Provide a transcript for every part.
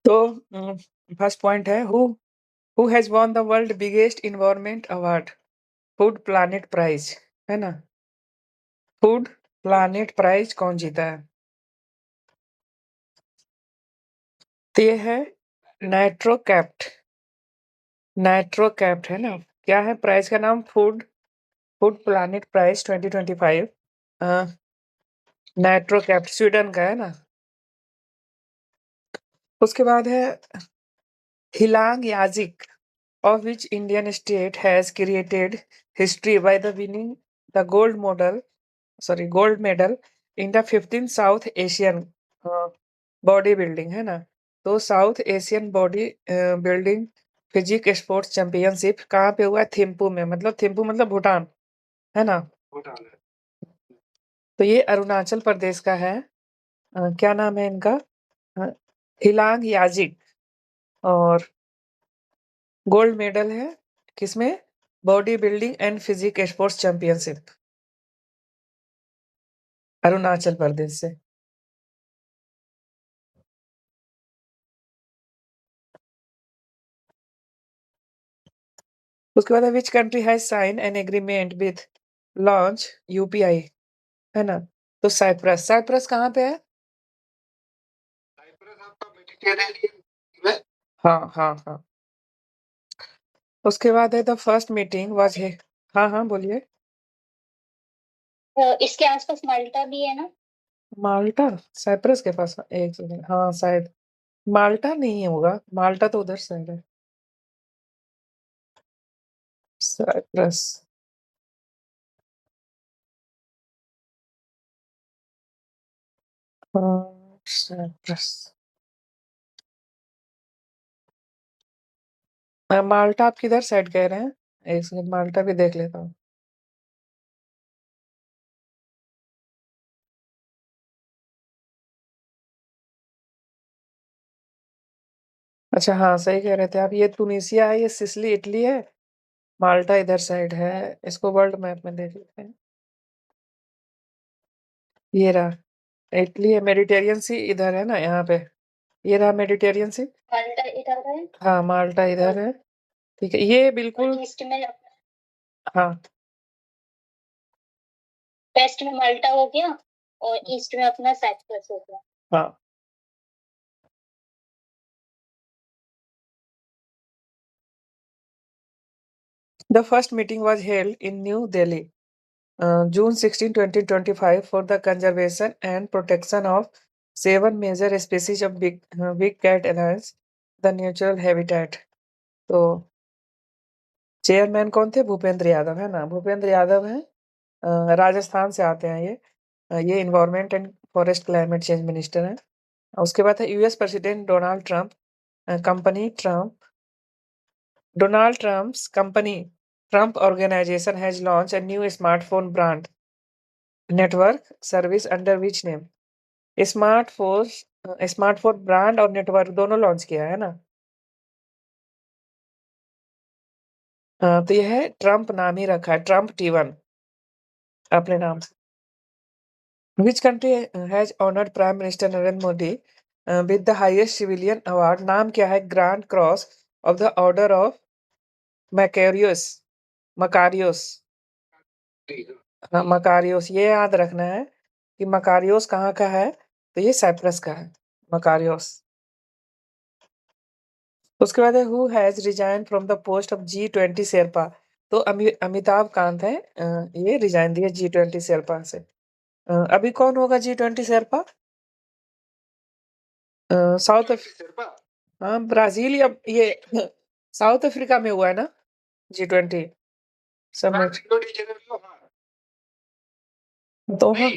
तो first point है, who has won the world biggest environment award? Food planet prize, है ना? Food planet prize कौन जीता है? तो ये है नाइट्रोकैप्ट। नाइट्रोकैप्ट है ना? क्या है प्राइज का नाम? Food food planet Prize 2025। नाइट्रोकैप्ट स्वीडन का है ना? उसके बाद है Hilang Yajik, of which Indian state has created history by the winning the gold medal in the 15th South Asian body building, है ना? तो South Asian body building physique sports championship कहाँ पे हुआ है? थिम्पू में। मतलब थिम्पू मतलब भूटान, है ना? तो ये अरुणाचल प्रदेश का है। क्या नाम है इनका? अ, हिलांग याजिक। और गोल्ड मेडल है किसमें? Body building and physique sports championship, Arunachal Pradesh से। उसके बाद है which country has sign an agreement with launch UPI, है ना? तो साइप्रस। साइप्रस कहाँ पे है? हाँ हाँ हाँ। उसके बाद है द फर्स्ट मीटिंग वाज है। हाँ हाँ बोलिए। इसके आसपास माल्टा भी है ना? माल्टा साइप्रस के पास? एक सेकंड, हाँ शायद। माल्टा नहीं होगा, माल्टा तो उधर साइड है। साइप्रस। साइप्रस। माल्टा आप किधर साइड कह रहे हैं? एक सेकंड, माल्टा भी देख लेता हूँ। अच्छा हाँ, सही कह रहे थे आप। ये तुनिसिया है, ये सिसिली इटली है, माल्टा इधर साइड है। इसको वर्ल्ड मैप में देख लेते हैं। ये रहा इटली है, मेडिटेरियन सी इधर है ना, यहाँ पे। ये रहा मेडिटेरियन सी। माल्टा इधर है। हाँ, माल्टा इधर है। ठीक है, ये बिल्कुल। ईस्ट में, हाँ वेस्ट में माल्टा हो गया और ईस्ट में अपना साइप्रस हो गया। हाँ। The first meeting was held in New Delhi, June 16, 2025, for the conservation and protection of 7 major species of big cat alliance, the natural habitat. तो चेयरमैन कौन थे? भूपेंद्र यादव, है ना? भूपेंद्र यादव हैं, राजस्थान से आते हैं ये। ये environment and forest climate change minister हैं। उसके बाद है US president Donald Trump. Company Trump Donald Trump's company, Trump Organization, has launched a new smartphone brand network service under which name? Smartphone smartphone brand और network दोनों launch किया है ना? तो यह है ट्रंप नाम ही रखा है, ट्रंप T1 अपने नाम से। Which country has honoured Prime Minister Narendra Modi with the highest civilian award? नाम क्या है? Grand Cross of the Order of Makarios Makarios. हाँ, मकारियोस, ये याद रखना है कि मकारियोस कहाँ का है। तो ये साइप्रस का है, मकारियोस। उसके बाद है who has resign from the post of G20 Sherpa? तो अमिताभ कांत है, ये रिजाइन दिए G20 शेरपा से। अभी कौन होगा G20 शेरपा? साउथ हाँ, ब्राजील या ये साउथ अफ्रीका में हुआ है ना G20 समिट। तो हाँ,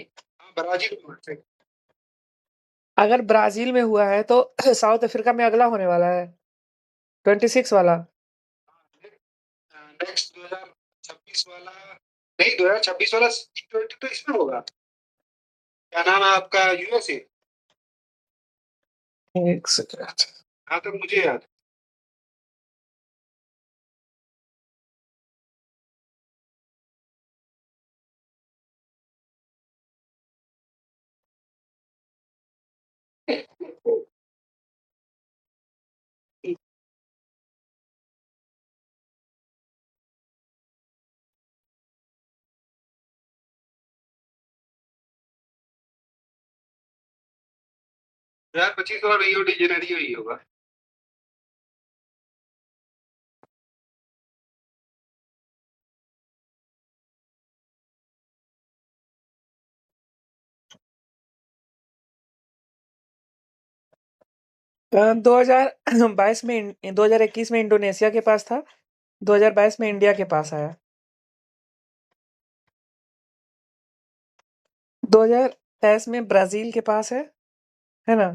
अगर ब्राजील में हुआ है तो साउथ अफ्रीका में अगला होने वाला है 26 वाला। नेक्स्ट 2026 वाला नहीं, 2026 वाला G20 तो इसमें होगा। क्या नाम है आपका? यूएसए। एक सेकंड। हाँ तो मुझे याद 2025 वाला रियो डी जेनेरियो ही होगा। 2022 में 2021 में इंडोनेशिया के पास था, 2022 में इंडिया के पास आया। 2023 में ब्राज़ील के पास है ना?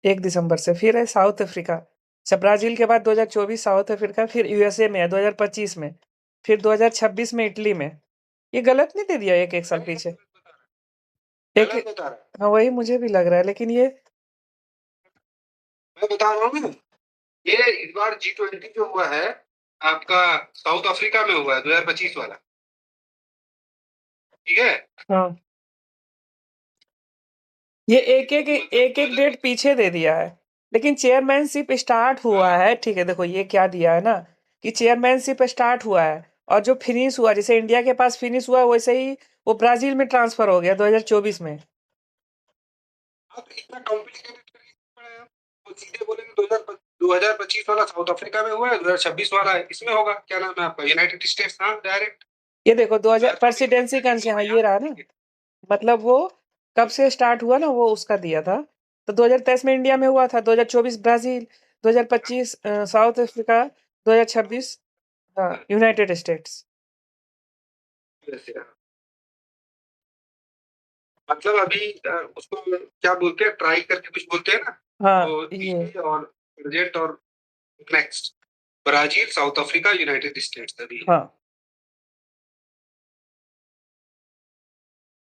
1 दिसंबर से, फिर है साउथ अफ्रीका। अच्छा, ब्राज़ील के बाद 2024 साउथ अफ्रीका, फिर यूएसए में है 2025 में, फिर 2026 में इटली में। ये गलत नहीं दे दिया 1-1 साल पीछे? एक गलत बता रहा है। हाँ, वही मुझे भी लग रहा है, लेकिन ये मैं बता रहा हूँ ना, ये इस बार G20 जो हुआ है आपका साउथ अफ्रीका में हुआ है 2025 वाला, ठीक है? हाँ। ये एक-एक डेट पीछे दे दिया है, लेकिन चेयरमैनशिप स्टार्ट हुआ है, ठीक है? देखो ये क्या दिया है ना कि चेयरमैनशिप स्टार्ट हुआ है और जो फिनिश हुआ, जैसे इंडिया के पास फिनिश हुआ, वैसे ही वो ब्राज़ील में ट्रांसफर हो गया 2024 में। हाँ, तो इतना कॉम्प्लिकेटेड पड़ेगा। वो सीधे बोलेंगे 2025 वाला साउथ अफ्रीका में हुआ है, 2026 वाला इसमें होगा। क्या नाम है आपका? United states. हाँ, डायरेक्ट। ये देखो 2000 प्रेसिडेंसी का हाँ, ये रहा ना, मतलब वो कब से स्टार्ट हुआ ना, वो उसका दिया था। तो 2023 में इंडिया में हुआ था, 2024 ब्राज़ील, 2025 साउथ अफ्रीका, 2026 हाँ, यूनाइटेड स्टेट्स। मतलब अभी उसको क्या बोलते हैं, ट्राई करके कुछ बोलते हैं ना। हाँ, तो ये पीछे और प्रेजेंट और next Brazil, South Africa, United States अभी। हाँ।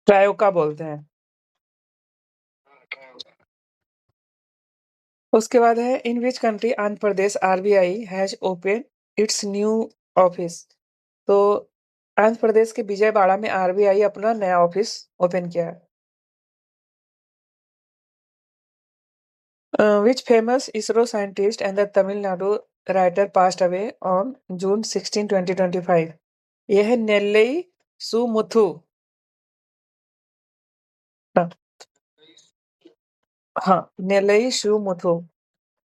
ट्रायोका बोलते हैं। उसके बाद है in which country Andhra Pradesh RBI has open its new office. तो आंध्र प्रदेश के विजयवाड़ा में आरबीआई अपना नया ऑफिस ओपन किया है। Which famous ISRO scientist and the Tamil Nadu writer passed away on June 16, 2025? ये है नेल्लई सुमुथु। हाँ, हाँ, नेल्लई सुमुथु।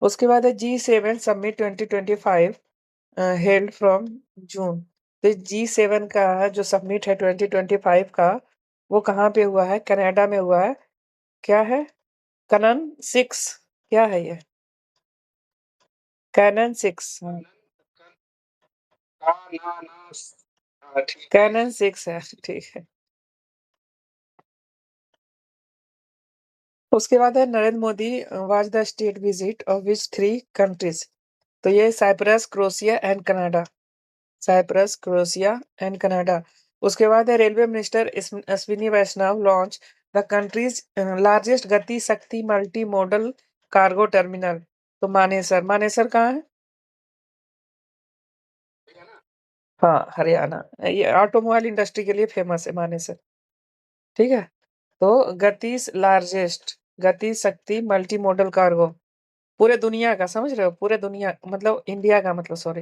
उसके बाद है G7 summit 2025 held from June. तो G7 का जो समिट है 2025 का, वो कहाँ पे हुआ है? कनाडा में हुआ है। क्या है? कैनन 6 क्या है ये? कैनन 6 हाँ, कैनन 6 है, ठीक है। उसके बाद है Narendra Modi was the state visit of which 3 countries? तो ये Cyprus, Croatia and Canada. Cyprus, Croatia and Canada. उसके बाद है railway minister Ashwini Vaishnaw launch the country's largest Gati Shakti multi modal cargo terminal. तो मानेसर, मानेसर कहाँ है? हाँ, हरियाणा। ये ऑटोमोबाइल इंडस्ट्री के लिए फेमस है मानेसर, ठीक है? तो गति शक्ति मल्टी मॉडल कार्गो पूरे दुनिया का, समझ रहे हो? पूरे दुनिया मतलब इंडिया का, मतलब सॉरी,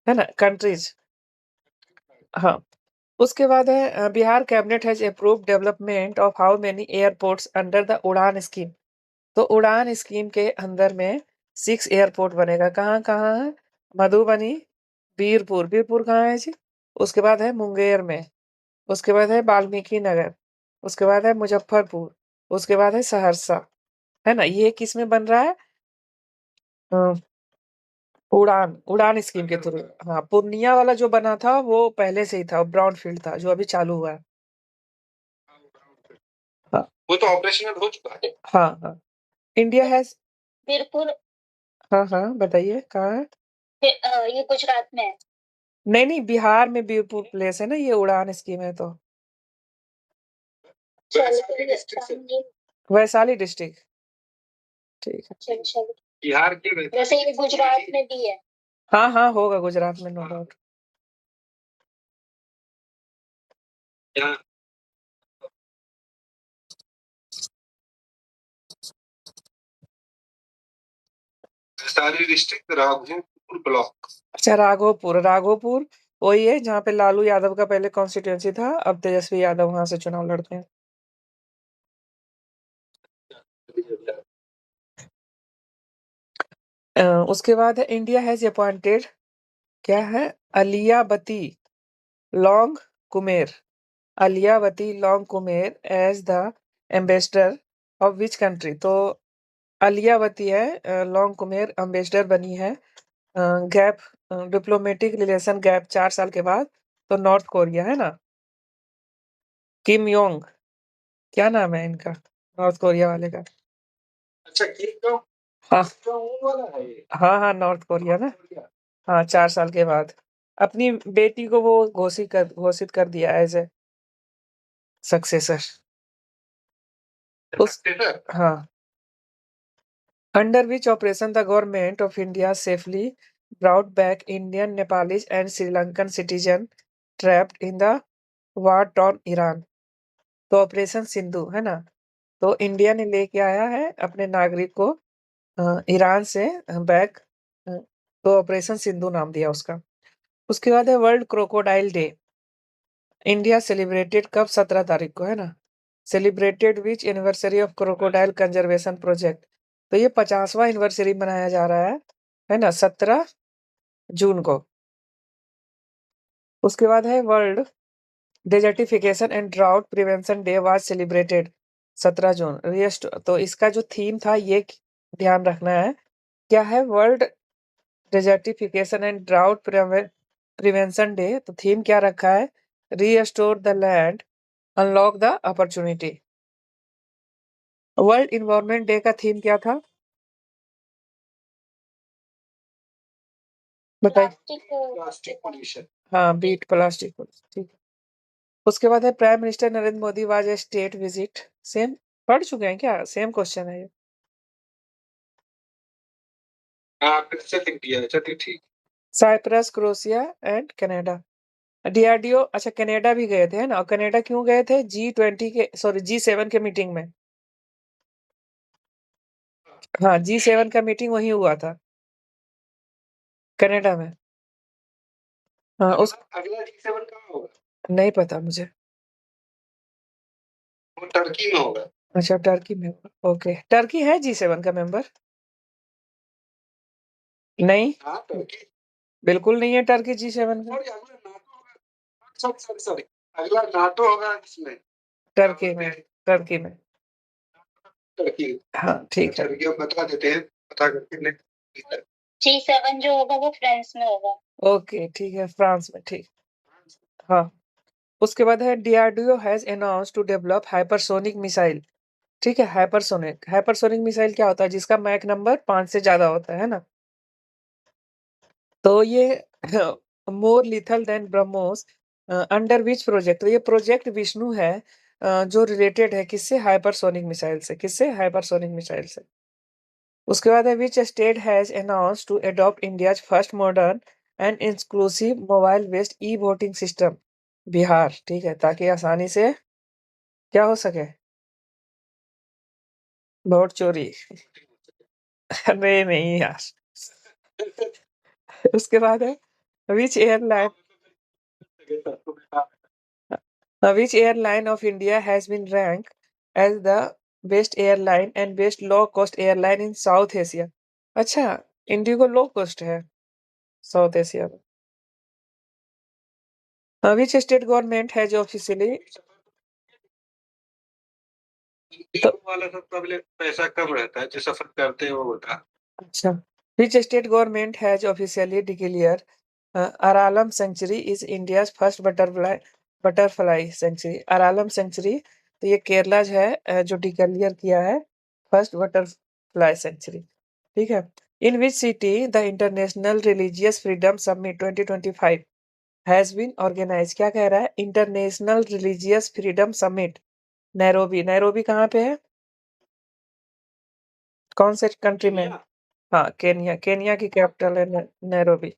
है ना? कंट्रीज। हाँ। उसके बाद है Bihar cabinet has approved development of how many airports under the उड़ान स्कीम। तो उड़ान स्कीम के अंदर में 6 एयरपोर्ट बनेगा। कहाँ-कहाँ है? मधुबनी, बीरपुर, बीरपुर कहाँ है जी? उसके बाद है मुंगेर में, उसके बाद है वाल्मीकि नगर, उसके बाद है मुज़फ्फरपुर, उसके बाद है सहरसा, है ना? ये किसमें बन रहा है? अ, उड़ान स्कीम के थ्रू। हाँ, पूर्णिया वाला जो बना था वो पहले से ही था, ब्राउनफ़ील्ड था, जो अभी चालू हुआ है। हाँ, वो तो ऑपरेशनल हो चुका है। हाँ, हाँ। इंडिया हैज़ बीरपुर हाँ, हाँ, बताइए कहाँ है? ये गुजरात में है। नहीं, बिहार में बीरपुर प्लेस है ना, ये उड़ान स्कीम है तो। वैशाली डिस्ट्रिक्ट से। वैशाली डिस्ट्रिक्ट, ठीक है। अच्छा, बिहार के वैसे ये गुजरात में भी है। हाँ, हाँ, होगा गुजरात में, नो डाउट। यहाँ वैशाली डिस्ट्रिक्ट राघोपुर ब्लॉक। अच्छा, राघोपुर वही है जहाँ पे लालू यादव का पहले कॉन्स्टिट्यूएंसी था, अब तेजस्वी यादव वहाँ से चुनाव लड़ते हैं। उसके बाद है इंडिया हैज अपॉइंटेड क्या है Aliyavati Longkumer Aliyavati Longkumer as the ambassador of which country. तो अलियावती है लॉन्ग कुमेर एम्बेसडर बनी है गैप डिप्लोमेटिक रिलेशन गैप 4 साल के बाद तो नॉर्थ कोरिया है ना। किम योंग क्या नाम है इनका नॉर्थ कोरिया वाले का। अच्छा किम जोंग हाँ उन वाला है ये। हाँ नॉर्थ कोरिया ना। हाँ 4 साल के बाद अपनी बेटी को वो घोषित कर दिया एज ए सक्सेसर। उस सक्सेसर हाँ under which operation the government of India safely brought back Indian, Nepalese and Sri Lankan citizen trapped in the war-torn Iran। तो ऑपरेशन सिंधु है ना। तो इंडिया ने लेके आया है अपने नागरिक को ईरान से बैक तो ऑपरेशन सिंधु नाम दिया उसका। उसके बाद है world crocodile day. India celebrated कब 17 तारीख को है ना। Celebrated which anniversary of crocodile conservation project. तो ये 50वां एनिवर्सरी मनाया जा रहा है ना 17 जून को। उसके बाद है world desertification and drought prevention day was celebrated 17 जून। तो इसका जो थीम था ये ध्यान रखना है क्या है world desertification and drought prevention day. तो थीम क्या रखा है restore the land unlock the opportunity. World environment day का थीम क्या था बताइए। Plastic pollution. हाँ बीट प्लास्टिक ठीक है। उसके बाद है prime Minister Narendra Modi was a state visit. Same पढ़ चुके हैं क्या सेम क्वेश्चन है ये। हाँ फिर से लिख दिया चलिए ठीक। Cyprus Croatia and Canada DRDO. अच्छा कनाडा भी गए थे है ना। और कनाडा क्यों गए थे G20 के G7 के मीटिंग में। हाँ G7 का मीटिंग वही हुआ था कनाडा में। हाँ उस अगला G7 कहाँ होगा नहीं पता मुझे। वो टर्की में होगा। अच्छा टर्की में होगा ओके। टर्की है G7 का मेंबर नहीं हाँ टर्की बिल्कुल नहीं है टर्की G7 का। सॉरी अगला नाटो होगा सॉरी अगला नाटो होगा इसमें टर्की में टर्की हाँ ठीक है। टर्की बता देते हैं पता करके ले G7 जो होगा वो फ्रांस में होगा। ओके ठीक है फ्रांस में ठीक। हाँ उसके बाद है DRDO has announce to develop hypersonic missile. ठीक है हाइपरसोनिक मिसाइल क्या होता है जिसका मैक नंबर 5 से ज्यादा होता है ना। तो ये more lethal than BrahMos under which project. तो ये प्रोजेक्ट विष्णु है जो रिलेटेड है किससे हाइपरसोनिक मिसाइल से। किससे हाइपरसोनिक मिसाइल से। उसके बाद है which state has announce to adopt India's first modern and inclusive mobile based e voting system. Bihar ठीक है ताकि आसानी से क्या हो सके वोट चोरी अरे नहीं यार उसके बाद है विच airline which airline of India has been ranked as the best airline and best low cost airline in South Asia। अच्छा इंडिगो लो कॉस्ट है साउथ एशिया में। which state government has officially तो वाला सब पहले पैसा कम रहता है जो सफर करते हैं वो बता। अच्छा which state government has officially declared Aralam Sanctuary is India's first butterfly sanctuary। Aralam sanctuary तो ये केरला है जो डिक्लेयर किया है फर्स्ट बटरफ्लाई सेंचुरी। ठीक है। In which city the international religious freedom summit 2025 has been organise. क्या कह रहा है international religious freedom summit Nairobi. Nairobi कहाँ पे है कौन से कंट्री में। हाँ केनिया केनिया की कैपिटल है नैरोबी।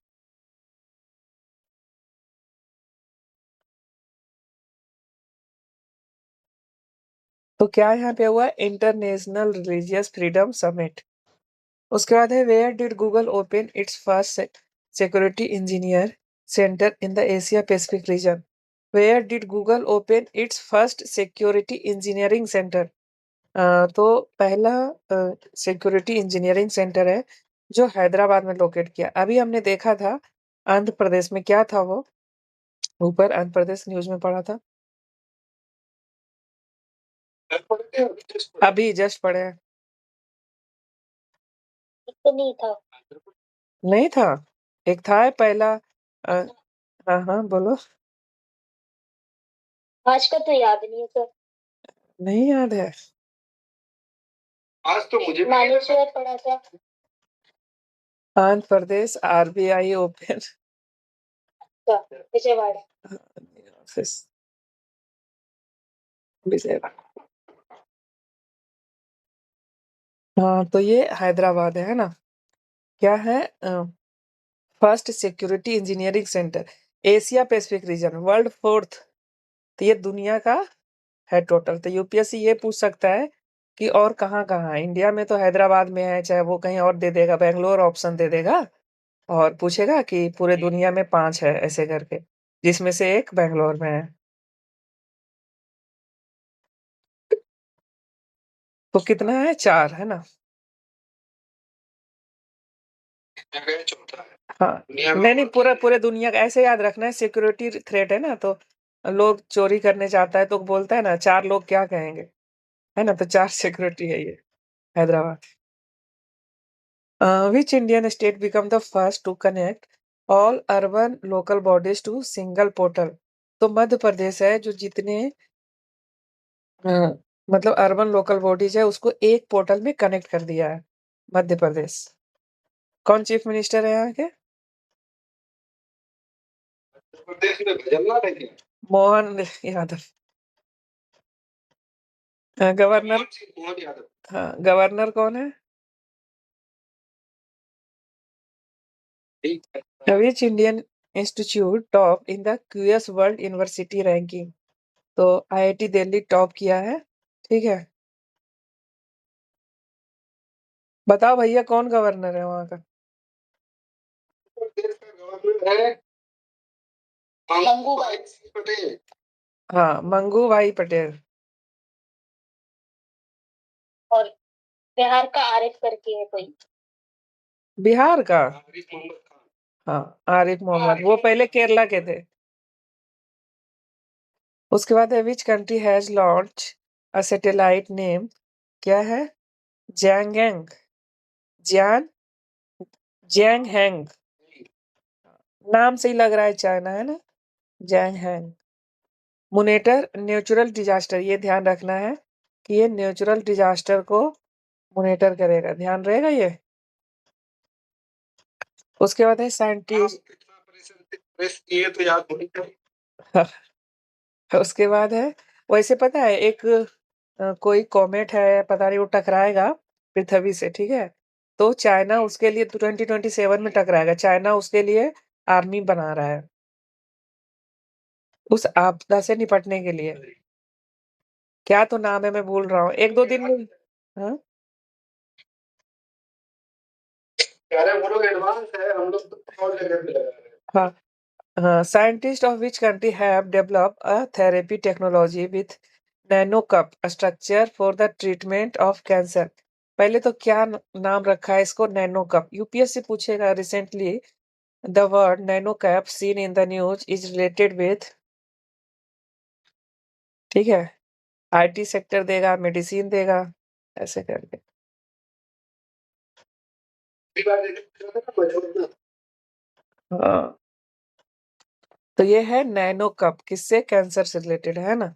तो क्या यहाँ पे हुआ इंटरनेशनल रिलीजियस फ्रीडम समिट। उसके बाद है where did Google open its first security engineer centre in the Asia Pacific region. Where did Google open its first security engineering centre. तो पहला सिक्योरिटी इंजीनियरिंग सेंटर है जो हैदराबाद में लोकेट किया। अभी हमने देखा था आंध्र प्रदेश में, क्या था वो? ऊपर आंध्र प्रदेश न्यूज़ में पढ़ा था। कल पढ़े थे, अभी जस्ट पढ़े। अभी जस्ट पढ़े हैं। तो नहीं था। नहीं था? एक था पहला हाँ, बोलो। आज का तो याद नहीं है सर। नहीं याद है? आज तो मुझे भी मानेसर पढ़ा था। Andhra Pradesh RBI open Vijayawada. Office Vijayawada. हाँ, तो ये हैदराबाद है ना? क्या है? First security engineering centre, Asia Pacific region, world fourth. तो ये दुनिया का है टोटल। तो यूपीएससी ये पूछ सकता है कि और कहाँ-कहाँ है? इंडिया में तो हैदराबाद में है, चाहे वो कहीं और दे देगा, बैंगलोर ऑप्शन दे देगा और पूछेगा कि पूरे दुनिया में 5 है ऐसे करके, जिसमें से एक बैंगलोर में है। तो कितना है? 4 है ना? जगह चौथा है हाँ। दुनिया में। नहीं, पूरे दुनिया का ऐसे याद रखना है, सिक्योरिटी थ्रेट है ना, तो लोग चोरी करने जाता है तो बोलता है ना 4 लोग क्या कहेंगे? है ना? तो 4 सिक्योरिटी है ये, Hyderabad. Which Indian state become the first to connect all urban local bodies to single portal? तो मध्य प्रदेश है जो जितने अ, मतलब अर्बन लोकल बॉडीज है उसको एक पोर्टल में कनेक्ट कर दिया है, मध्य प्रदेश। कौन चीफ मिनिस्टर है यहाँ के? प्रदेश में भजनलाल है क्या? मोहन यादव। गवर्नर? मोहन यादव। हाँ, गवर्नर कौन है? ठीक है। Which Indian institute top in the QS World University ranking? तो आईआईटी दिल्ली टॉप किया है, ठीक है। बताओ भैया कौन गवर्नर है वहाँ का? प्रदेश का गवर्नर है मंगूभाई पटेल। हाँ, मंगू भाई पटेल। और बिहार का आरिफ करके है कोई। बिहार का? आरिफ मोहम्मद खान। हाँ, आरिफ मोहम्मद, वो पहले केरला के थे। उसके बाद है which country has launch a satellite name, क्या है? जैंगैंग, जियान जैंग हैंग। नाम से ही लग रहा है चाइना, है ना? जैंग हैंग। मॉनिटर नेचुरल डिजास्टर, ये ध्यान रखना है कि ये नेचुरल डिजास्टर को मॉनिटर करेगा, ध्यान रहेगा ये। उसके बाद है साइंटिस्ट। कितना प्रेस किए तो याद नहीं था। उसके बाद है, वैसे पता है एक कोई कॉमेट है, पता नहीं वो टकराएगा पृथ्वी से, ठीक है? तो चाइना उसके लिए 2027 में टकराएगा, चाइना उसके लिए आर्मी बना रहा है, उस आपदा से निपटने के लिए। क्या तो नाम है, मैं भूल रहा हूँ, 1-2 दिन में। हाँ? अरे वो लोग एडवांस है, हम लोग तो और जगह पे लगा रहे हैं। हाँ, हाँ, scientist of which country have developed a therapy technology with nanocup structure for the treatment of cancer? पहले तो क्या नाम रखा है इसको? नैनोकप। यूपीएससी पूछेगा recently the word nanocap seen in the news is related with, ठीक है? आईटी सेक्टर देगा, मेडिसिन देगा, ऐसे करके। पिछली बार देखा था ना मजबूत ना। हाँ, तो ये है नैनोकप, किससे? कैंसर से रिलेटेड, है ना?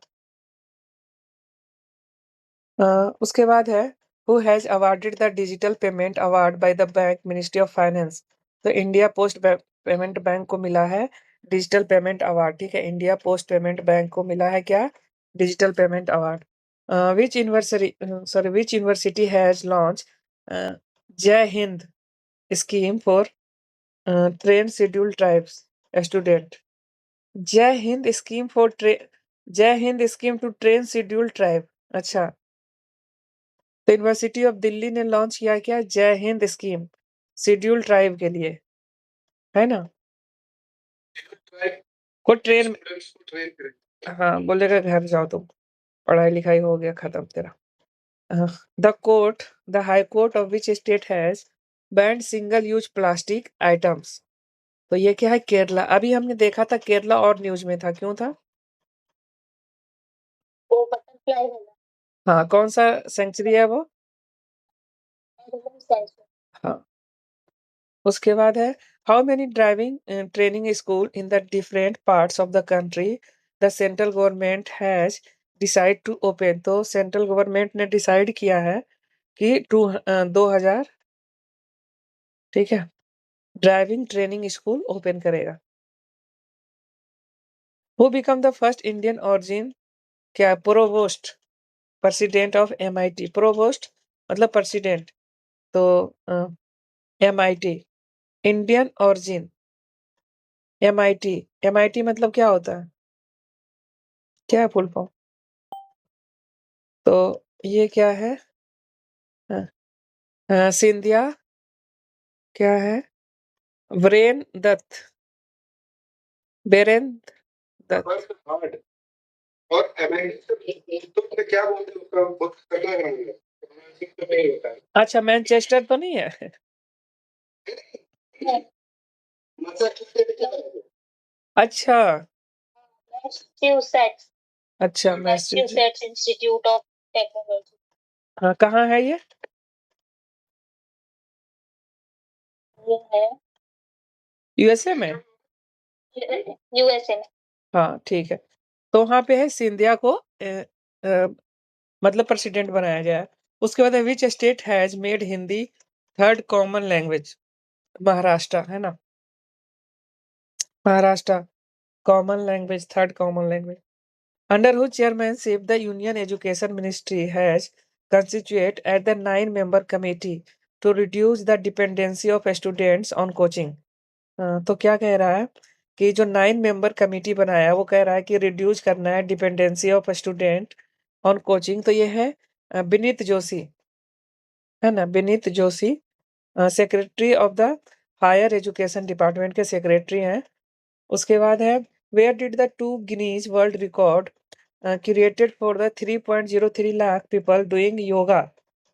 उसके बाद है who has awarded the digital payment award by the bank ministry of finance? तो इंडिया पोस्ट पेमेंट बैंक को मिला है डिजिटल पेमेंट अवार्ड, ठीक है? इंडिया पोस्ट पेमेंट बैंक को मिला है क्या? Digital payment award. Which university has launch Jai Hind scheme for train schedule tribes student? Jai Hind scheme for Jai Hind scheme to train schedule tribe. अच्छा, तो यूनिवर्सिटी ऑफ दिल्ली ने लॉन्च किया क्या? जय हिंद स्कीम शेड्यूल ट्राइब के लिए, है ना? को ट्रेन स्टूडेंट्स को ट्रेन करें। हाँ, बोलेगा घर जाओ तुम, पढ़ाई लिखाई हो गया खत्म तेरा। The court the high court of which state has banned single use plastic items. तो ये क्या है? केरला। अभी हमने देखा था केरला और न्यूज में था, क्यों था? वो बटरफ्लाई वाला हाँ, कौन सा सेंचुरी है वो? Animal sensor. हाँ। उसके बाद है how many driving training school in the different parts of the country the central government has decide to open. तो सेंट्रल गवर्नमेंट ने डिसाइड किया है कि 2000, ठीक है, ड्राइविंग ट्रेनिंग स्कूल ओपन करेगा। Who become the first Indian origin? क्या? Provost, president of MIT। Provost मतलब प्रेसिडेंट, तो MIT, इंडियन ऑरिजिन, MIT मतलब क्या होता है? क्या है फुल फॉर्म? तो ये क्या है? सिंधिया क्या है? वीरेंद्र दत्त, वीरेंद्र दत्त। फर्स्ट हार्ड और MIT तो क्या बोलते हैं उसका बहुत खतरनाक नाम है, तो नहीं होता है। अच्छा, मैनचेस्टर तो नहीं है? अच्छा मैसाचुसेट्स अच्छा, मैसाचुसेट्स इंस्टीट्यूट ऑफ टेक्नोलॉजी। हाँ, कहाँ है ये? ये है USA में? यूएसए में। हाँ, ठीक है। तो वहाँ पे है सिंधिया को अ, मतलब प्रेसिडेंट बनाया गया है। उसके बाद है which state has made Hindi third common language? Maharashtra है ना? Maharashtra common language, third common language. Under whose chairmanship the Union Education Ministry has constituted at the 9-member committee to reduce the dependency of students on coaching। तो क्या कह रहा है कि जो 9 member committee बनाया है वो कह रहा है कि रिड्यूस करना है dependency of student on coaching. तो ये है विनीत जोशी, है ना? Vineet Joshi secretary of the higher education department के सेक्रेटरी हैं। उसके बाद है where did the 2 Guinness world record created for the 3.03 lakh people doing yoga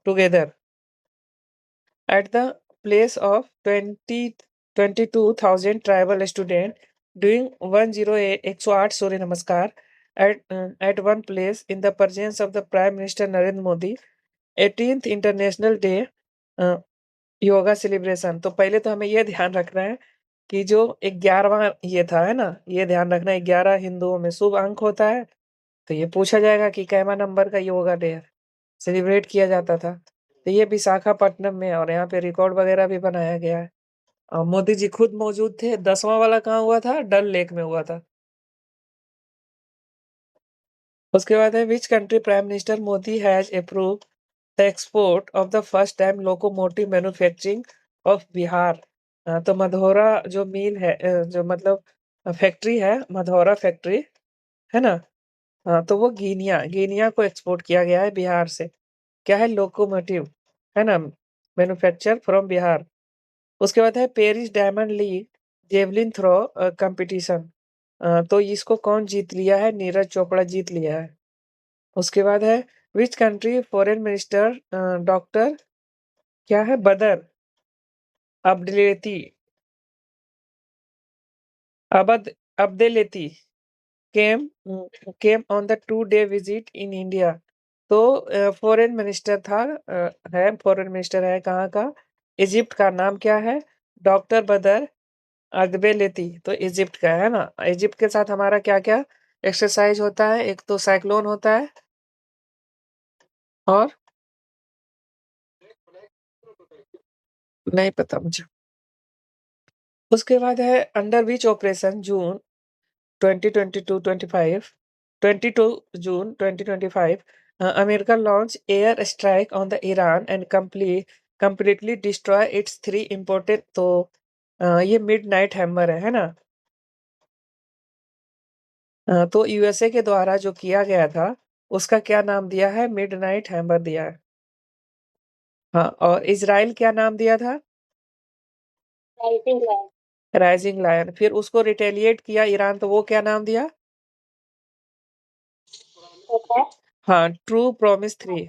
together at the place of 22,000 tribal students doing 108 108 Surya Namaskar at one place in the presence of the Prime Minister Narendra Modi 18th International Day uh, yoga celebration. तो पहले तो हमें ये ध्यान रखना है कि जो 11वां ये था, है ना? ये ध्यान रखना है 11 हिंदुओं में शुभ अंक होता है। तो ये पूछा जाएगा कि कैवा नंबर का योगा डे सेलिब्रेट किया जाता था। तो ये विशाखापट्टनम में, और यहाँ पे रिकॉर्ड वगैरह भी बनाया गया है। मोदी जी खुद मौजूद थे। 10वां वाला कहाँ हुआ था? डल लेक में हुआ था। उसके बाद है which country prime minister Modi has approve the export of the first time locomotive manufacturing of Bihar. तो मधौरा जो मिल है, जो मतलब फैक्ट्री है, मधौरा फैक्ट्री, है ना? हाँ, तो वो गिनिया को एक्सपोर्ट किया गया है बिहार से। क्या है? लोकोमोटिव, है ना? Manufacture from Bihar. उसके बाद है Paris Diamond League javelin throw competition. तो इसको कौन जीत लिया है? नीरज चोपड़ा जीत लिया है। उसके बाद है which country foreign minister doctor क्या है? बदर अब्देलेती अबद Abdelatty came came on the 2-day visit in India. तो फॉरेन मिनिस्टर था, है फॉरेन मिनिस्टर है कहाँ का? इजिप्ट का। नाम क्या है? डॉक्टर बदर अगबेलेती। तो इजिप्ट का है ना? इजिप्ट के साथ हमारा क्या-क्या एक्सरसाइज होता है? एक तो साइक्लोन होता है, और नहीं पता मुझे। उसके बाद है under which operation June 2022-25 22 June 2025 America launch air strike on the Iran and completely destroy it's 3 important. तो ये मिडनाइट हैमर है ना? तो यूएसए के द्वारा जो किया गया था उसका क्या नाम दिया है? मिडनाइट हैमर दिया है। हाँ, और इज़राइल क्या नाम दिया था? Rising line rising lion. फिर उसको रिटेलिएट किया ईरान, तो वो क्या नाम दिया? होता है। हाँ, ट्रू प्रॉमिस 3।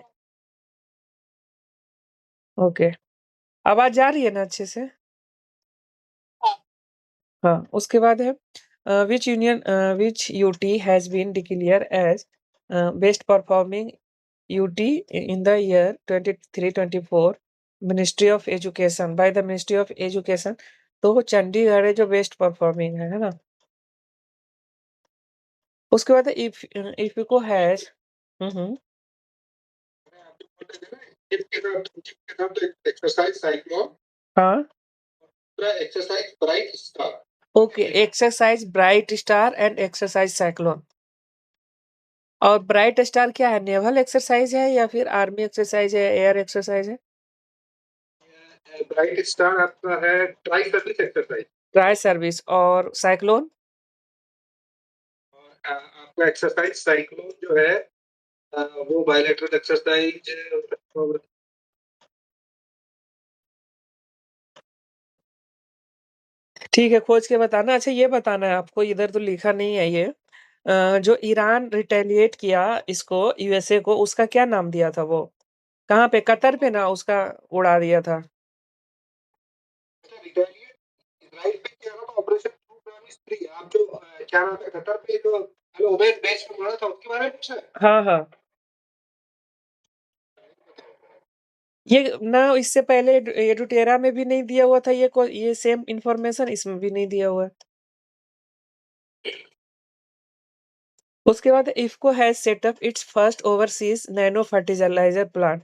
ओके। आवाज जा रही है ना अच्छे से? हाँ। हाँ, उसके बाद है which UT has been declared as best performing UT in the year 23-24 Ministry of Education by the Ministry of Education। तो वो चंडीगढ़ है जो बेस्ट परफॉर्मिंग है ना? उसके बाद इफ को हैज एक्सरसाइज साइक्लोन, हाँ exercise bright star. Okay, exercise bright star and exercise cyclone. और ब्राइट स्टार क्या है? नेवल एक्सरसाइज है या फिर आर्मी एक्सरसाइज है, एयर एक्सरसाइज है? ब्राइट स्टार आपका है tri service exercise. Tri service. और साइक्लोन? आपका एक्सरसाइज साइक्लोन जो है वो बायलैटरल एक्सरसाइज। ठीक है, खोज के बताना। अच्छा ये बताना है आपको, इधर तो लिखा नहीं है ये। जो ईरान रिटेलिएट किया इसको, यूएसए को, उसका क्या नाम दिया था वो? कहाँ पे? कतर पे ना उसका उड़ा दिया था। इजराइल पे क्या था ऑपरेशन ट्रू प्रॉमिस 3। आप जो क्या नाम है कतर पे जो अल उबैद बेस पे मारा था उसके बारे में पूछा है? हाँ, हाँ। ये ना इससे पहले एडुटेरा में भी नहीं दिया हुआ था ये सेम इन्फॉर्मेशन इसमें भी नहीं दिया हुआ है। उसके बाद IFFCO has set up its first overseas nano fertiliser plant.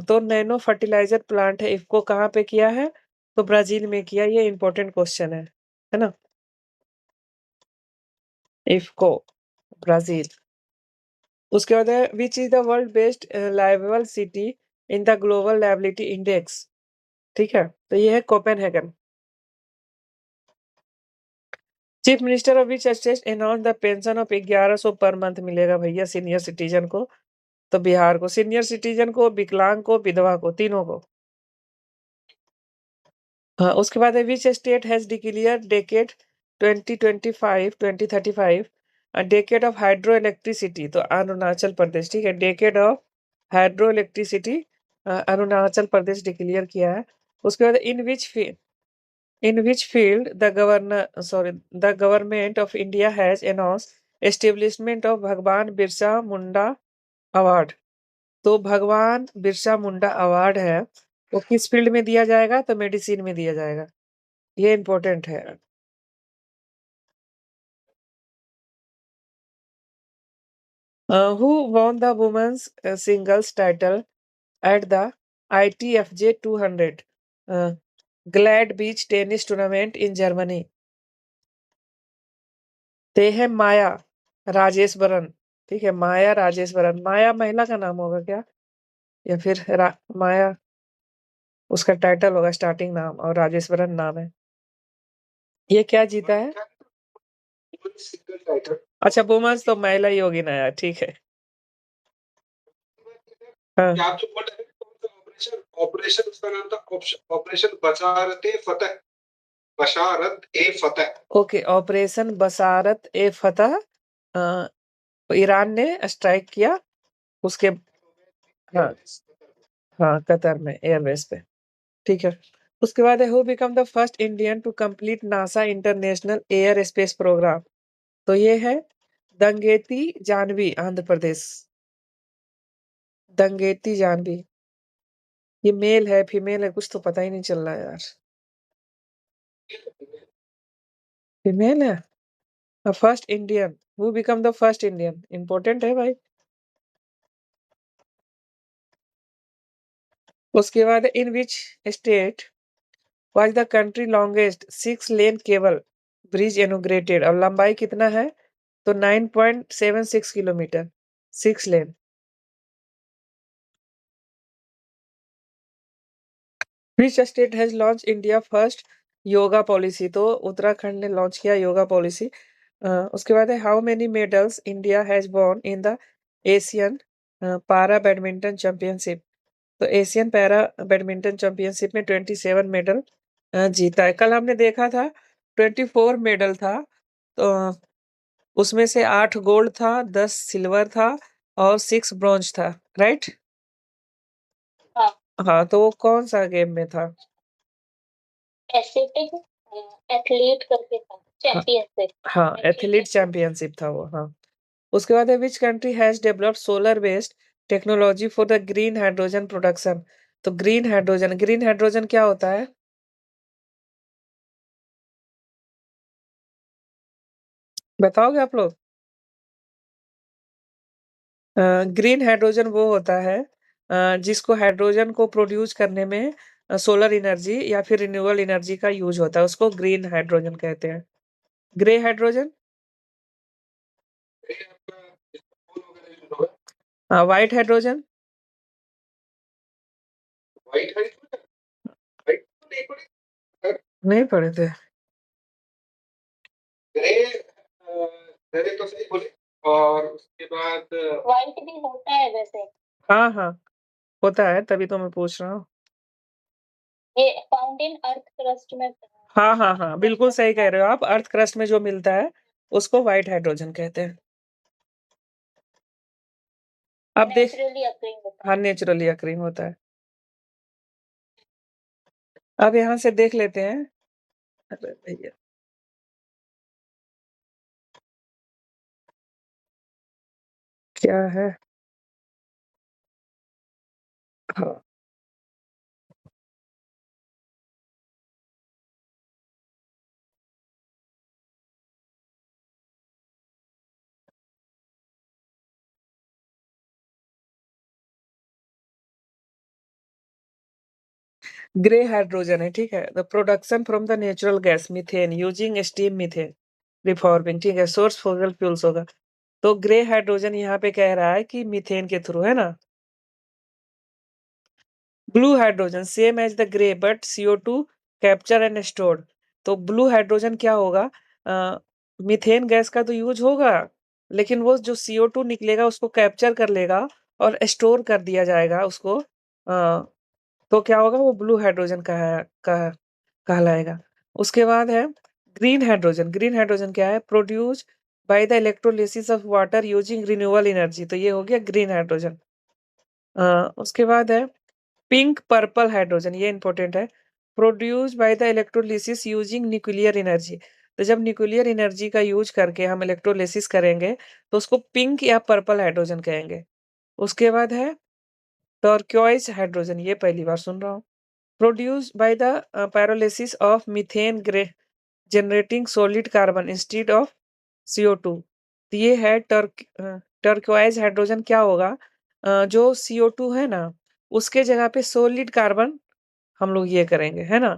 तो नैनो फर्टिलाइजर प्लांट है इफको कहाँ पे किया है? तो ब्राजील में किया। ये इंपॉर्टेंट क्वेश्चन है ना? इफको ब्राजील। उसके बाद है which is the world best liveable city in the global liability index. ठीक है, तो ये है Copenhagen. Chief minister of which state announce the pension of 1100 per month मिलेगा भैया सीनियर सिटीजन को? तो बिहार को। सीनियर सिटीजन को, विकलांग को, विधवा को, तीनों को। हाँ, उसके बाद है which state has declare decade 2025-2035 decade of hydro electricity. तो अरुणाचल प्रदेश। ठीक है, decade of hydro electricity Arunachal Pradesh declare किया है। उसके बाद in which field the government of India has announce establishment of भगवान बिरसा मुंडा अवार्ड। तो भगवान बिरसा मुंडा अवार्ड है वो किस फील्ड में दिया जाएगा? तो मेडिसिन में दिया जाएगा। ये इम्पोर्टेंट है। Who won the women's singles title at the ITFJ 200 glad beach tennis tournament in Germany? ते है माया राजेश्वरन। ठीक है, माया राजेश्वरन। माया महिला का नाम होगा क्या? या फिर माया उसका टाइटल होगा, स्टार्टिंग नाम, और राजेश्वरन नाम है। ये क्या जीता है? Single title. अच्छा, वुमेन्स तो महिला ही होगी ना यार। ठीक है। हाँ, क्या आप जो बोल रहे हैं कौन सा ऑपरेशन ऑपरेशन उसका नाम था ऑपरेशन बशारत ए फतह। ओके, ऑपरेशन बसारत ए फतह। ईरान ने स्ट्राइक किया उसके। हाँ, हाँ, कतर में एयरबेस पे। ठीक है। उसके बाद है who become the first Indian to complete NASA international air space programme. तो ये है दंगेती जानवी, आंध्र प्रदेश। दंगेती जानवी। ये मेल है फीमेल है कुछ तो पता ही नहीं चल रहा है यार। फीमेल है। First Indian who become the first Indian, important है भाई। उसके बाद in which state was the country longest 6-lane cable bridge inaugurated. और लंबाई कितना है? तो 9.76 kilometre, 6 lane. Which state has launch India first yoga policy. तो उत्तराखंड ने लॉन्च किया योगा पॉलिसी। उसके बाद है how many medals India has won in the Asian पारा बैडमिंटन चैंपियनशिप। तो एशियन पैरा बैडमिंटन चैंपियनशिप में 27 मेडल जीता है। कल हमने देखा था 24 मेडल था। तो उसमें से 8 गोल्ड था, 10 सिल्वर था और 6 ब्रॉन्ज था, राइट? हाँ। हाँ, तो वो कौन-सा गेम में था? एथलेटिक एथलीट करके था, हाँ, चैंपियनशिप हाँ, एथलीट चैंपियनशिप था वो, हाँ। उसके बाद है which country has developed solar based technology for the green hydrogen production? तो ग्रीन हाइड्रोजन क्या होता है? बताओगे आप लोग? ग्रीन हाइड्रोजन वो होता है जिसको हाइड्रोजन को प्रोड्यूस करने में सोलर एनर्जी या फिर रिन्यूएबल एनर्जी का यूज़ होता है, उसको ग्रीन हाइड्रोजन कहते हैं। Grey hydrogen? ये आपका इसका कोल वगैरह यूज़ होगा। White hydrogen? White hydrogen, white तो नहीं पड़ेगा। नहीं पढ़े थे। ग्रे ग्रे तो सही बोले और उसके बाद व्हाइट भी होता है वैसे, हाँ, हाँ, होता है तभी तो मैं पूछ रहा हूँ। ये फाउंड इन अर्थ क्रस्ट में हाँ, हाँ, हाँ, बिल्कुल सही कह रहे हो आप। अर्थ क्रस्ट में जो मिलता है, उसको व्हाइट हाइड्रोजन कहते हैं। अब देख नेचुरली अकरिंग होता हाँ, नेचुरली अकरिंग होता है। अब यहाँ से देख लेते हैं। अरे भैया! क्या है? हाँ। ग्रे हाइड्रोजन है, ठीक है? The production from the natural gas methane using steam methane reforming, ठीक है? सोर्स फॉसिल फ्यूल्स होगा। तो ग्रे हाइड्रोजन यहाँ पे कह रहा है कि मीथेन के थ्रू, है ना? Blue hydrogen same as the grey but CO2 capture and stored. तो ब्लू हाइड्रोजन क्या होगा? अ, मीथेन गैस का तो यूज़ होगा, लेकिन वो जो CO2 निकलेगा उसको कैप्चर कर लेगा और स्टोर कर दिया जाएगा उसको। तो क्या होगा? वो ब्लू हाइड्रोजन कहलाएगा। उसके बाद है ग्रीन हाइड्रोजन। ग्रीन हाइड्रोजन क्या है? Produced by the electrolysis of water using renewable energy. तो ये हो गया ग्रीन हाइड्रोजन। उसके बाद है पिंक पर्पल हाइड्रोजन, ये इंपॉर्टेंट है। Produced by the electrolysis using nuclear energy. तो जब न्यूक्लियर एनर्जी का यूज़ करके हम इलेक्ट्रोलिसिस करेंगे, तो उसको पिंक या पर्पल हाइड्रोजन कहेंगे। उसके बाद है टर्क्वाइज़ हाइड्रोजन, ये पहली बार सुन रहा हूँ। Produced by the pyrolysis of methane generating solid carbon instead of CO2। तो ये है टर्क्वाइज़ हाइड्रोजन क्या होगा? जो CO2 है ना, उसके जगह पे सॉलिड कार्बन हम लोग ये करेंगे, है ना?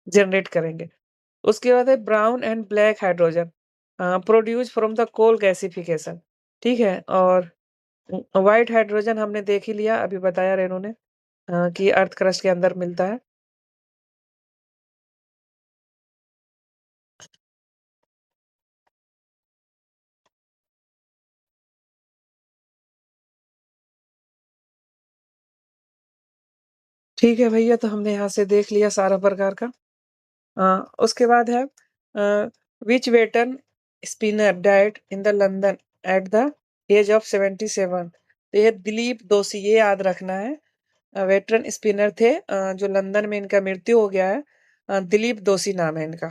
जनरेट करेंगे। उसके बाद है brown and black hydrogen produced from the coal gasification, ठीक है? और व्हाइट हाइड्रोजन हमने देख ही लिया, अभी बताया रेनू ने कि अर्थ क्रस्ट के अंदर मिलता है। ठीक है भैया, तो हमने यहाँ से देख लिया सारा प्रकार का। उसके बाद है which veteran spinner died in the London at the age of 77। तो ये दिलीप दोषी, ये याद रखना है। वेटरन स्पिनर थे जो लंदन में इनका मृत्यु हो गया है। दिलीप दोषी नाम है इनका।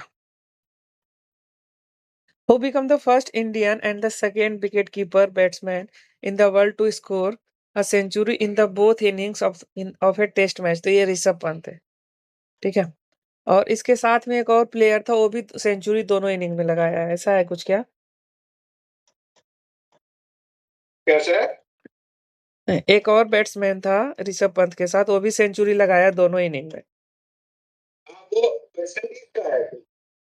Who become the first Indian and the second wicket-keeper batsman in the world to score a century in the both innings of a test match? तो ये ऋषभ पंत है, ठीक है? और इसके साथ में एक और प्लेयर था, वो भी सेंचुरी दोनों इनिंग में लगाया है, ऐसा है कुछ क्या? कैसे है? एक और बैट्समैन था ऋषभ पंत के साथ, वो भी सेंचुरी लगाया दोनों इनिंग में। वो वेस्ट इंडीज का है।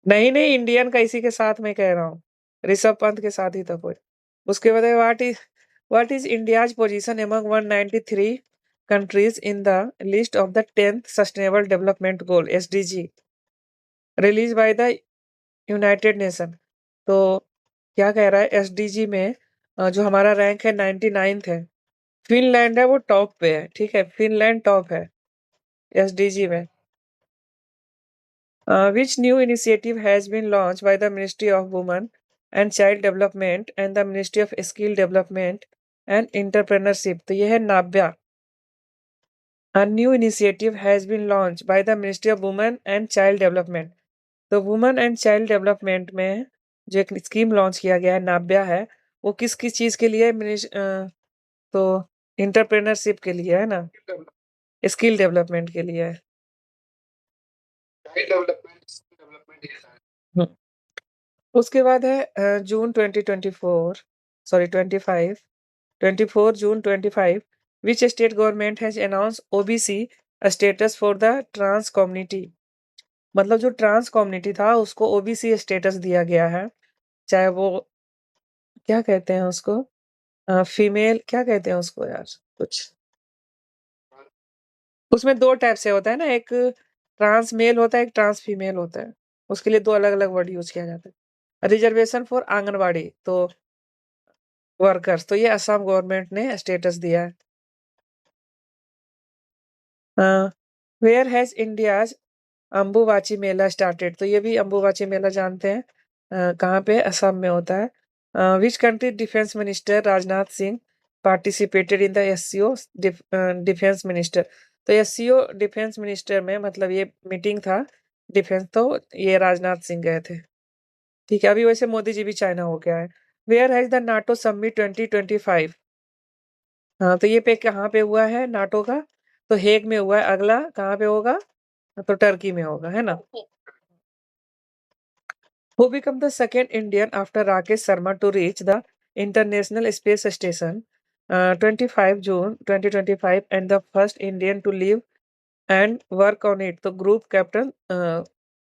नहीं, नहीं, इंडियन का इसी के साथ मैं कह रहा हूँ। ऋषभ पंत के साथ ही था कोई। उसके बाद है what is India's position among 193 countries in the list of the 10th sustainable development goal SDG release by the United nation. तो क्या कह रहा है SDG में जो हमारा रैंक है 99th है। फ़िनलैंड है वो टॉप पे है, ठीक है? फ़िनलैंड टॉप है SDG में। Which new initiative has been launched by the Ministry of Women and Child Development and the Ministry of Skill Development and Entrepreneurship? तो ये है Navya. A new initiative has been launched by the Ministry of Women and Child Development. तो women and child development में जो एक scheme launch किया गया है, नाब्या है, वो किस चीज़ के लिए तो एंटरप्रेन्योरशिप के लिए है ना, स्किल डेवलपमेंट के लिए है। चाइल्ड डेवलपमेंट, डेवलपमेंट ये सारे। हुँ। उसके बाद है June 2024 sorry 25 24 June 25 which state government has announced OBC status for the trans community. मतलब जो ट्रांस कम्युनिटी था उसको ओबीसी स्टेटस दिया गया है, चाहे वो क्या कहते हैं उसको फीमेल क्या कहते हैं उसको यार कुछ उसमें 2 टाइप से होता है ना, एक ट्रांस मेल होता है, एक ट्रांस फीमेल होता है। उसके लिए 2 अलग-अलग वर्ड यूज़ किया जाता है। रिजर्वेशन फॉर आंगनवाड़ी तो वर्कर्स तो ये असम गवर्नमेंट ने स्टेटस दिया है। Where has India's Ambubachi Mela started तो ये भी अम्बुबाची मेला जानते हैं कहाँ पे असम में होता है। Which country defence minister Rajnath Singh participated in the SCO defence minister तो एससीओ डिफेंस मिनिस्टर में मतलब ये मीटिंग था डिफेंस तो ये राजनाथ सिंह गए थे। ठीक है, अभी वैसे मोदी जी भी चाइना हो के आए। Where has the NATO summit 2025 हाँ, तो ये पे कहाँ पे हुआ है नाटो का? तो हेग में हुआ है, अगला कहाँ पे होगा? तो टर्की में होगा, है ना? Who became the second Indian after Rakesh Sharma to reach the International Space Station 25 June 2025 and the first Indian to live and work on it? तो ग्रुप कैप्टन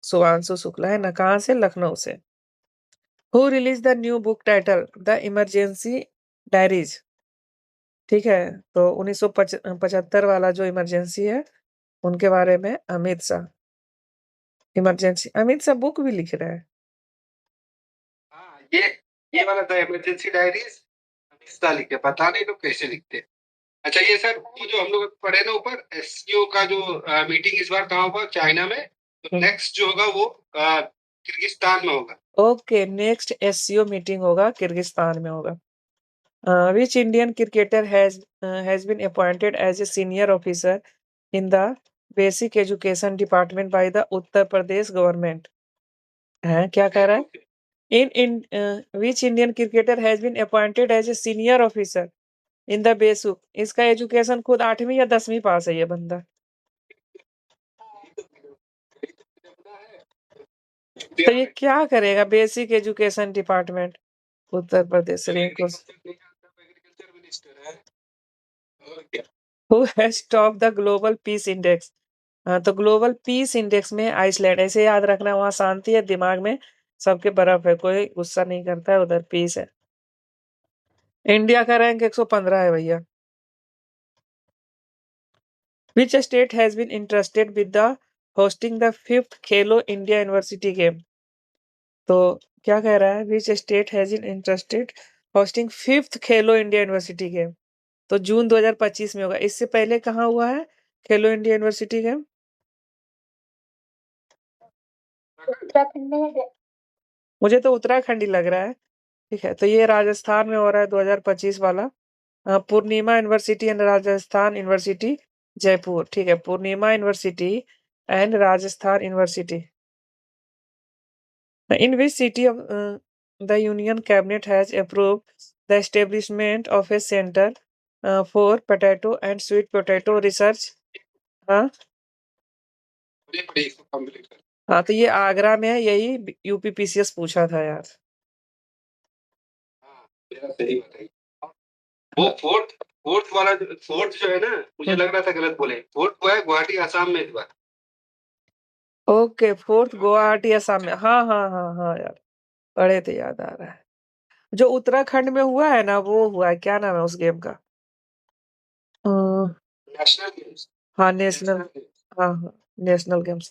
सुवांशु शुक्ला है ना, कहाँ से? लखनऊ से। Who released the new book title The Emergency Diaries? ठीक है, तो 1975 वाला जो इमरजेंसी है उनके बारे में अमित शाह। इमरजेंसी अमित शाह बुक भी लिख रहा है। हाँ, ये वाला था इमरजेंसी डायरीज अमित शाह लिखते, पता नहीं लोग कैसे लिखते। अच्छा ये सर वो जो हम लोग पढ़े ना ऊपर एससीओ का जो मीटिंग इस बार कहाँ होगा? चाइना में। तो नेक्स्ट जो होगा वो किर्गिस्तान में होगा। ओके, नेक्स्ट एससीओ मीटिंग होगा किर्गिस्तान में होगा। Which Indian cricketer has been appointed as a senior officer in the basic education department by the Uttar Pradesh government? हैं क्या कह रहा है? In which Indian cricketer has been appointed as a senior officer in the basic? इसका education खुद 8वीं या 10वीं पास है ये बंदा। तो ये क्या करेगा basic education department Uttar Pradesh रेंकोस agriculture minister है और क्या? Who has top the global peace index तो ग्लोबल पीस इंडेक्स में आइसलैंड ऐसे याद रखना वहाँ शांति है दिमाग में सबके बर्फ है कोई गुस्सा नहीं करता है उधर पीस है। इंडिया का रैंक 115 है भैया। Which state has been interested with the hosting the 5th Khelo India university game तो क्या कह रहा है which state has been interested hosting 5th Khelo India university game तो जून 2025 में होगा। इससे पहले कहाँ हुआ है खेलो इंडिया यूनिवर्सिटी गेम? उत्तराखंड में है। मुझे तो उत्तराखंड ही लग रहा है। ठीक है, तो ये राजस्थान में हो रहा है 2025 वाला। Poornima university and Rajasthan university Jaipur. ठीक है, Poornima university and Rajasthan university. In which city of the Union Cabinet has approved the establishment of a center for potato and sweet potato research? हाँ बड़ी बड़ी इसको कंप्लीट कर। हाँ, तो ये आगरा में है, यही यूपीपीसीएस पूछा था यार। हाँ, मेरा सही बताइए। वो फोर्थ वाला फोर्थ जो है ना मुझे लग रहा था गलत बोले। फोर्थ वो है गुवाहाटी आसाम में इस बार। ओके, फोर्थ गुवाहाटी असम में। हाँ हाँ हाँ हाँ यार, पढ़े थे, याद आ रहा है। जो उत्तराखंड में हुआ है ना वो हुआ है, क्या नाम है उस गेम का? अ, नेशनल गेम्स। हाँ नेशनल, हाँ हाँ नेशनल गेम्स।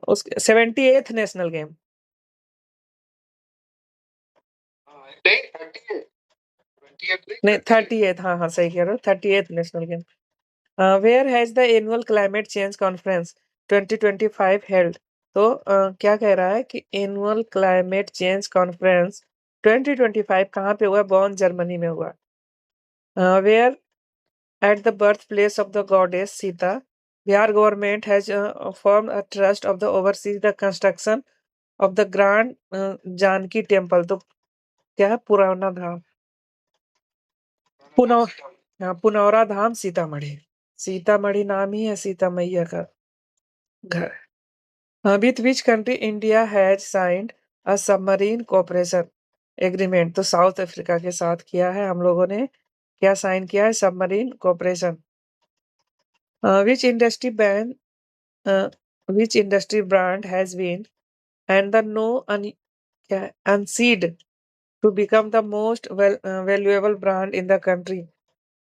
उस 78th नेशनल गेम। नहीं 38 नहीं 38th, हाँ हाँ सही कह रहे हो, 38th national game. Where has the annual climate change conference 2025 held तो क्या कह रहा है कि एनुअल क्लाइमेट चेंज कॉन्फ्रेंस 2025 कहाँ पे हुआ? बॉन जर्मनी में हुआ। Where at the birthplace of the goddess Sita. Bihar government has formed a trust of the oversees the construction of the grand Janki temple. तो क्या है पुराना धाम पुनौ पुनौरा धाम सीतामढ़ी सीतामढ़ी नाम ही है सीता मैया का घर with which country India has signed a submarine cooperation agreement तो साउथ अफ्रीका के साथ किया है हम लोगों ने क्या साइन किया है submarine cooperation which industry ban which industry brand has been and the no unseed to become the most valuable brand in the country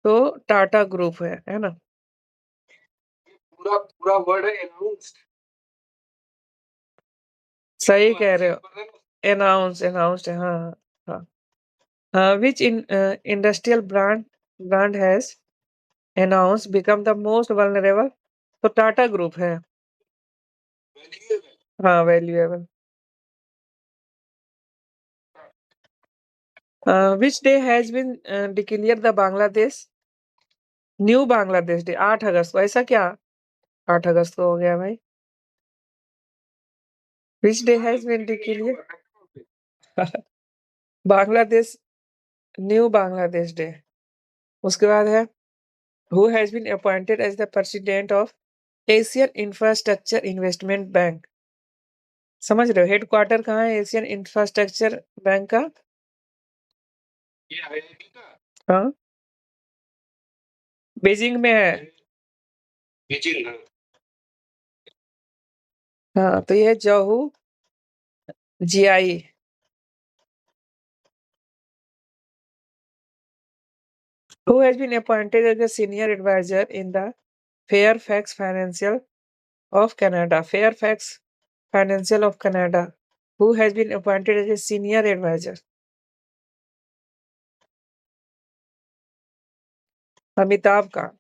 तो टाटा ग्रुप है ना पूरा पूरा वर्ड है अनाउंस्ड सही कह रहे हो announced हाँ हाँ which industrial brand has announced become the most vulnerable तो टाटा ग्रुप है हाँ valuable which day has been declared the Bangladesh new Bangladesh day 8 अगस्त को ऐसा क्या 8 अगस्त को हो गया भाई which day has been declared Bangladesh new Bangladesh day उसके बाद है who has been appointed as the president of Asian Infrastructure Investment Bank समझ रहे हो हेडक्वार्टर कहाँ है एशियन इंफ्रास्ट्रक्चर बैंक का ये आईआईटी का हाँ बीजिंग में है बीजिंग हाँ तो ये जहू GI who has been appointed as a senior advisor in the Fairfax Financial of Canada Fairfax Financial of Canada who has been appointed as a senior advisor Amitabh Kant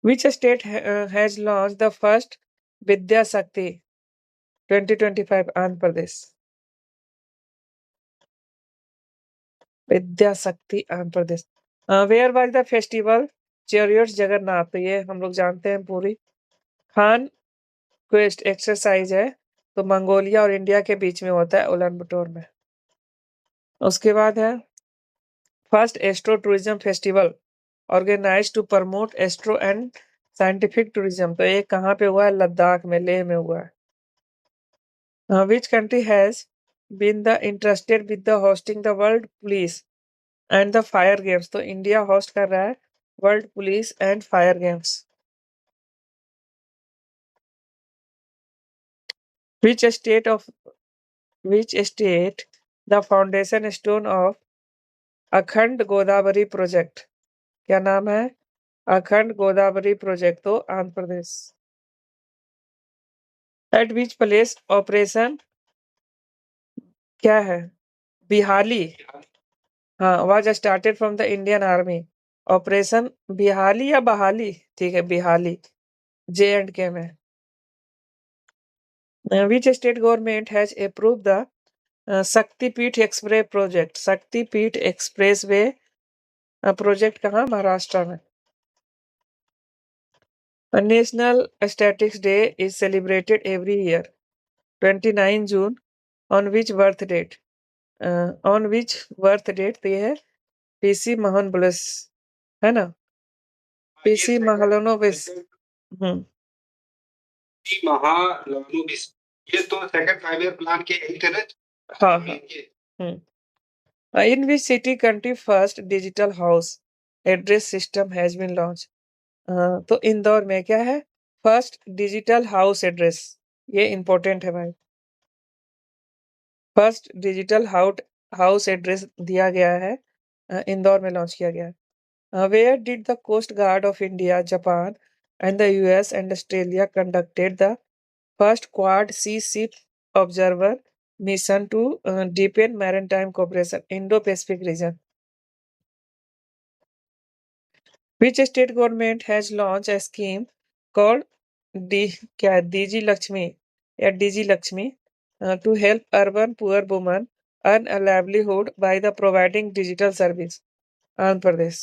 which state has launched the first Vidya Shakti 2025 Andhra Pradesh Vidya Shakti Andhra Pradesh where was the festival Chariots Jagannath तो ये हम लोग जानते हैं पूरी Khan quest exercise है तो Mongolia और इंडिया के बीच में होता है उलान बटोर में उसके बाद है first astro tourism festival organise to promote astro and scientific tourism तो ये कहाँ पे हुआ है लद्दाख में लेह में हुआ है which country has been the interested with the hosting the world police and the fire games तो इंडिया होस्ट कर रहा है world police and fire games which state the foundation stone of अखंड गोदावरी प्रोजेक्ट क्या नाम है अखंड गोदावरी प्रोजेक्ट तो Andhra Pradesh at which place operation क्या है बिहाली हाँ was started from the Indian army operation Bihali या बहाली ठीक है बिहाली J&K में which state government has approved the शक्तिपीठ एक्सप्रेस प्रोजेक्ट शक्तिपीठ एक्सप्रेसवे प्रोजेक्ट कहाँ महाराष्ट्र में A National Statistics Day is celebrated every year, 29 June, on which birth date? On which birth date तो ये है पीसी महालनोबिस है ना पीसी महालनोबिस महालनोबिस ये तो सेकंड 5 ईयर प्लान के यही थे ना हाँ in which city country first digital house address system has been launched तो इंदौर में क्या है फर्स्ट डिजिटल हाउस एड्रेस ये इंपॉर्टेंट है भाई फर्स्ट डिजिटल हाउस एड्रेस दिया गया है इंदौर में लॉन्च किया गया है where did the coast guard of India Japan and the US and Australia conducted the first Quad sea ship observer mission to deepen maritime cooperation Indo-Pacific region which state government has launched a scheme called DG Lakshmi या DG Lakshmi to help urban poor women earn a livelihood by the providing digital service Andhra Pradesh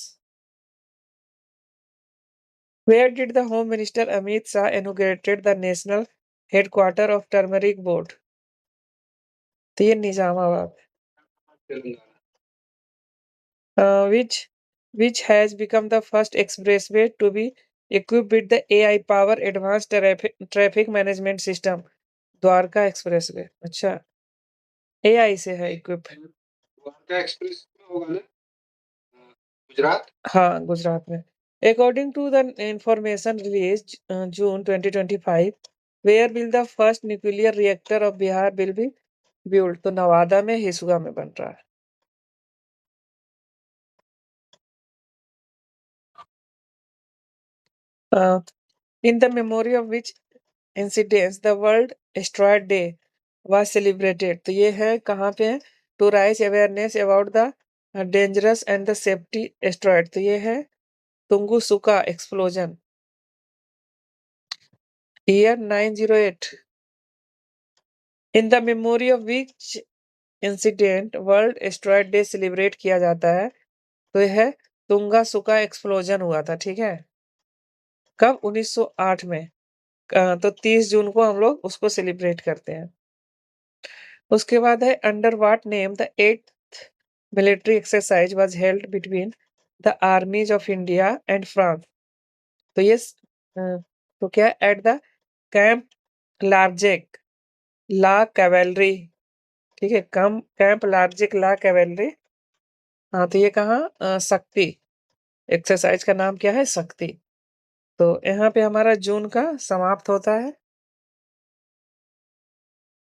Where did the Home Minister Amit Shah inaugurated the national headquarter of Turmeric Board? तो ये Nizamabad. Telangana. Which has become the first expressway to be equipped with the AI-powered advanced traffic management system? Dwarka expressway. अच्छा, AI से है equip. Dwarka express में होगा ना? गुजरात? हाँ, गुजरात में। According to the information released June 2025, where will the first nuclear reactor of Bihar will be built? तो नवादा में, हिसुआ में बन रहा है। In the memory of which incidents the World Asteroid Day was celebrated? तो ये है कहाँ पे है? To raise awareness about the dangerous and the safety asteroid। तो ये है Tunguska explosion, year 908। In the memory of which incident world asteroid day celebrate किया जाता है? तो यह है तुंगासुका एक्सप्लोजन हुआ था, ठीक है। कब? 1908 में। तो 30 जून को हम लोग उसको सेलिब्रेट करते हैं। उसके बाद है under what name the 8th military exercise was held between the armies of India and France? तो ये तो क्या at the camp Larzac la cavalry, ठीक है, कैंप लार्जेक ला कैवेलरी। हाँ, तो ये कहाँ? शक्ति। एक्सरसाइज का नाम क्या है? शक्ति। तो यहाँ पे हमारा जून का समाप्त होता है।